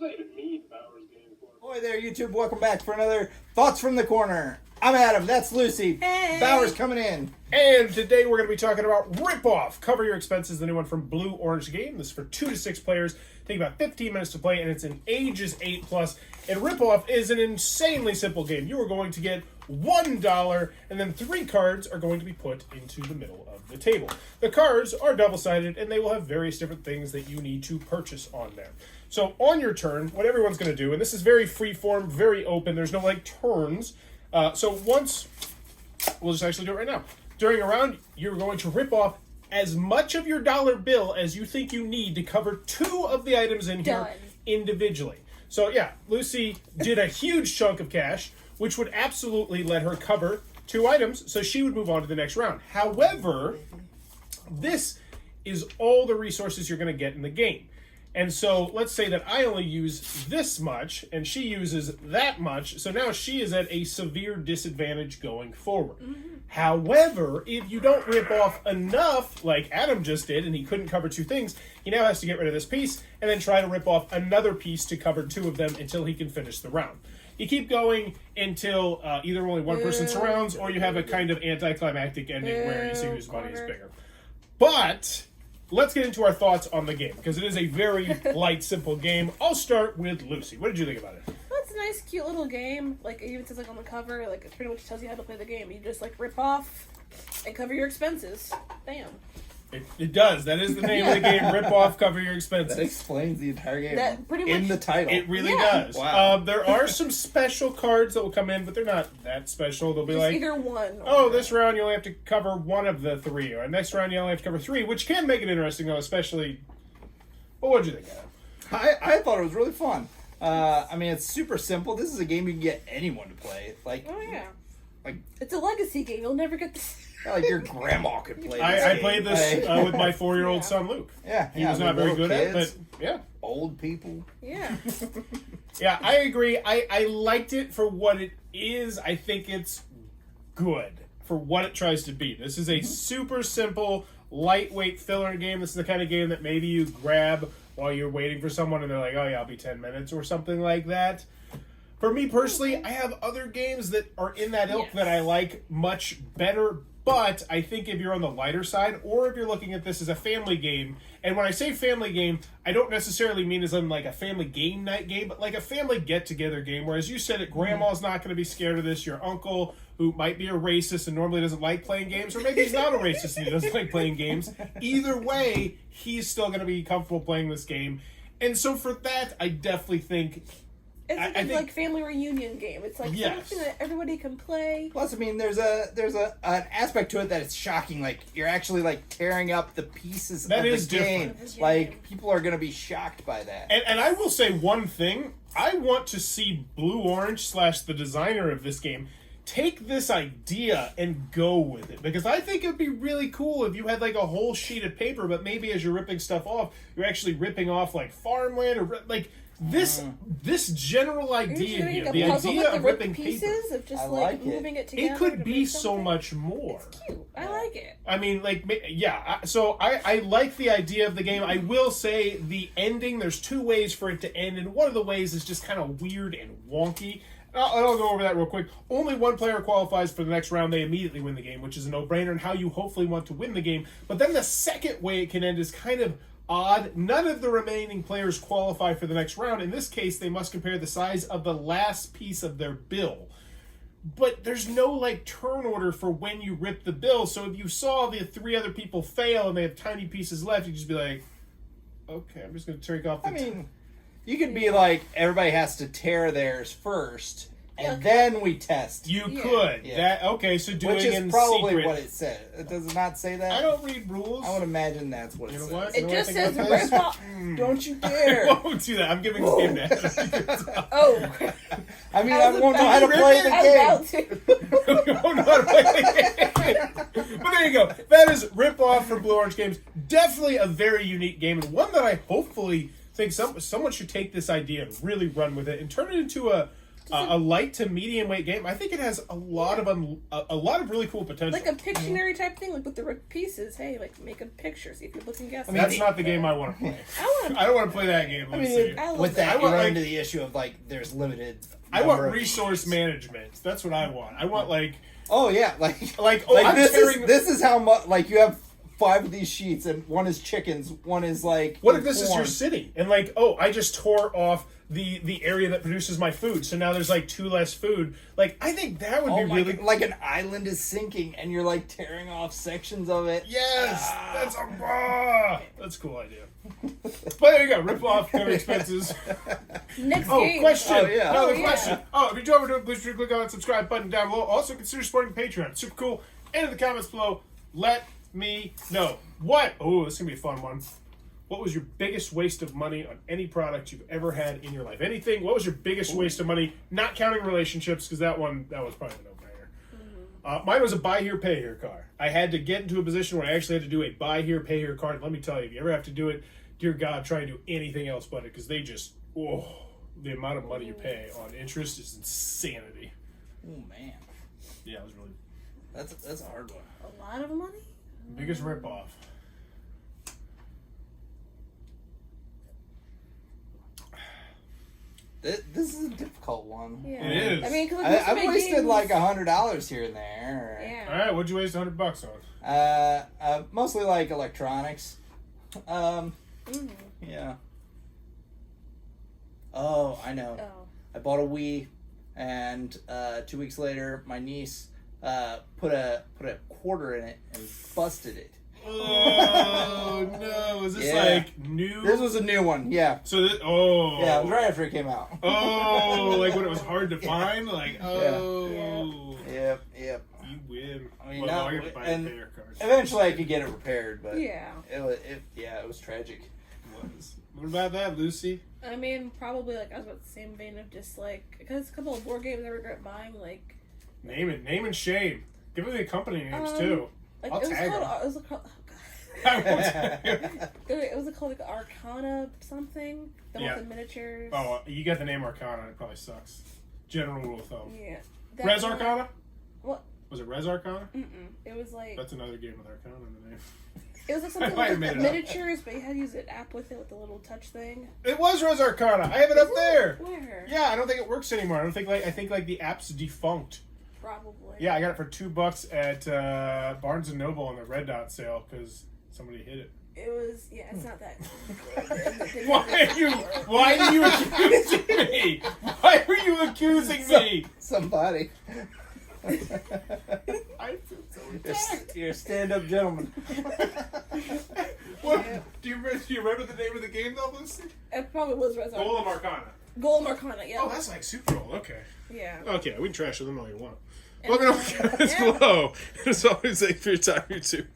not even need Bowers Game Corner. Boy there, YouTube. Welcome back for another Thoughts from the Corner. I'm Adam. That's Lucy. Hey. Bowers coming in. And today we're going to be talking about Rip Off. Cover Your Expenses, the new one from Blue Orange Game. This is for 2 to 6 players. Take about 15 minutes to play, and it's in ages 8+. And Rip Off is an insanely simple game. You are going to get $1, and then 3 cards are going to be put into the middle of the table. The cards are double-sided, and they will have various different things that you need to purchase on there. So on your turn, what everyone's going to do, and this is very free-form, very open. There's no, turns. So once, we'll just actually do it right now. During a round, you're going to rip off as much of your dollar bill as you think you need to cover 2 of the items in here individually. So yeah, Lucy did a huge chunk of cash, which would absolutely let her cover 2 items, so she would move on to the next round. However, this is all the resources you're going to get in the game. And so let's say that I only use this much and she uses that much. So now she is at a severe disadvantage going forward. Mm-hmm. However, if you don't rip off enough, like Adam just did, and he couldn't cover 2 things, he now has to get rid of this piece and then try to rip off another piece to cover 2 of them until he can finish the round. You keep going until either only one person surrounds or you have a kind of anticlimactic ending where you see whose money is bigger. But let's get into our thoughts on the game, because it is a very light, simple game. I'll start with Lucy. What did you think about it? Well, it's a nice, cute little game. It even says, on the cover, it pretty much tells you how to play the game. You just, rip off and cover your expenses. Bam. It does. That is the name of the game. Rip off, cover your expenses. That explains the entire game That pretty much, in the title. It really does. Wow. There are some special cards that will come in, but they're not that special. They'll be just like, either one. oh, this round you only have to cover 1 of the 3, or next round you only have to cover 3, which can make it interesting, though, especially... Well, what'd you think, Adam? I thought it was really fun. It's super simple. This is a game you can get anyone to play. Oh, yeah. Like, it's a legacy game. You'll never get this. like your grandma could play this I game. played this with my 4-year-old son, Luke. Yeah. He was not very good at it, but yeah. Old people. Yeah. Yeah, I agree. I liked it for what it is. I think it's good for what it tries to be. This is a super simple, lightweight filler game. This is the kind of game that maybe you grab while you're waiting for someone and they're like, oh yeah, I'll be 10 minutes or something like that. For me personally, I have other games that are in that ilk that I like much better, but I think if you're on the lighter side, or if you're looking at this as a family game, and when I say family game, I don't necessarily mean as in like a family game night game, but like a family get-together game, where as you said it, grandma's not going to be scared of this, your uncle, who might be a racist and normally doesn't like playing games, or maybe he's not a racist and he doesn't like playing games. Either way, he's still going to be comfortable playing this game. And so for that, I definitely think... It's a family reunion game. It's something that everybody can play. Plus, there's an aspect to it that it's shocking. You're actually tearing up the pieces of the game. People are gonna be shocked by that. And I will say one thing. I want to see Blue Orange / the designer of this game take this idea and go with it, because I think it'd be really cool if you had a whole sheet of paper, but maybe as you're ripping stuff off, you're actually ripping off farmland or this general idea here, the idea of ripping pieces paper, of just moving it together. it could be so much more. It's cute. I like it. So I like the idea of the game. I will say the ending, there's 2 ways for it to end, and one of the ways is just kind of weird and wonky. I'll go over that real quick. Only 1 player qualifies for the next round. They immediately win the game, which is a no-brainer and how you hopefully want to win the game. But then the second way it can end is kind of odd. None of the remaining players qualify for the next round. In this case, they must compare the size of the last piece of their bill. But there's no turn order for when you rip the bill. So if you saw the 3 other people fail and they have tiny pieces left, you just be like, okay, I'm just going to take off the you could be everybody has to tear theirs first, and then we test. You could. Yeah. So doing Which is in probably secret. what it said. Does it not say that? I don't read rules. I would imagine that's what it says. What? It just says rip off. Don't you dare. I won't do that. I'm giving this game to Oh. I won't know how to play the game. I won't know how to play the game. But there you go. That is Rip Off from Blue Orange Games. Definitely a very unique game, and one that I hopefully think someone should take this idea and really run with it and turn it into a a light to medium weight game. I think it has a lot of really cool potential. Like a Pictionary type thing, like with the pieces. Hey, like make a picture. See if you're looking guessing. That's not the game I want to play. I don't want to play that game. With that, you run into the issue of like there's limited. I want resource management. That's what I want. I want like. Oh yeah, this is how much like you have 5 of these sheets and one is chickens, one is like. What if this is your city and like I just tore off the area that produces my food, so now there's like 2 less food. Like I think that would be really like an island is sinking and you're like tearing off sections of it. Yes, that's a cool idea. But there you go, rip off cover expenses. Next game. Question. Another yeah. question. If you do over to it, please click on that subscribe button down below. Also consider supporting Patreon. Super cool. And in the comments below, let me know what. Oh, this is gonna be a fun one. What was your biggest waste of money on any product you've ever had in your life? Anything? What was your biggest waste of money? Not counting relationships, because that was probably a no-brainer. Mine was a buy here, pay here card. I had to get into a position where I actually had to do a buy here, pay here card. Let me tell you, if you ever have to do it, dear God, try and do anything else but it, because they just, the amount of money you pay on interest is insanity. Oh man, yeah, it was really. That's a hard one. A lot of money. Biggest ripoff. This is a difficult one. Yeah. It is. I mean, because I've wasted like $100 here and there. Yeah. All right, what'd you waste $100 on? Mostly like electronics. Yeah. Oh, I know. Oh. I bought a Wii, and 2 weeks later, my niece put a quarter in it and busted it. Oh no! Is this like new? This was a new one, yeah. So yeah, it was right after it came out. Oh, like when it was hard to find, like Yep. You win. I mean, well, I got to buy a payer card. Eventually, I could get it repaired, but yeah, it was tragic. What about that, Lucy? I mean, probably like I was about the same vein of just like because a couple of board games I regret buying. Like name and shame. Give me the company names too. Like I'll tag them. it was called. I won't tag them. It was called like Arcana something. The one with the miniatures. Oh, you got the name Arcana. It probably sucks. General rule of thumb. Yeah. Res Arcana? What? Was it Res Arcana? It was like. That's another game with Arcana in the name. It was like something like the miniatures, but you had to use an app with it with the little touch thing. It was Res Arcana. I have it up there. Where? Yeah, I don't think it works anymore. I think the app's defunct. Probably. Yeah, I got it for $2 at Barnes and Noble on the Red Dot sale because somebody hid it. It was it's not that. Why are you accusing me? Why are you accusing me? Somebody. I feel so attacked. You're a stand-up gentleman. What? Do you remember the name of the game though, Lucy? It probably was Res Arcana. Golem Arcana. Golem Arcana, yeah. Oh, that's like Super Bowl. Okay. Yeah. Okay, we can trash them all you want. Let me know in the comments below. As always, thanks for your time, you two.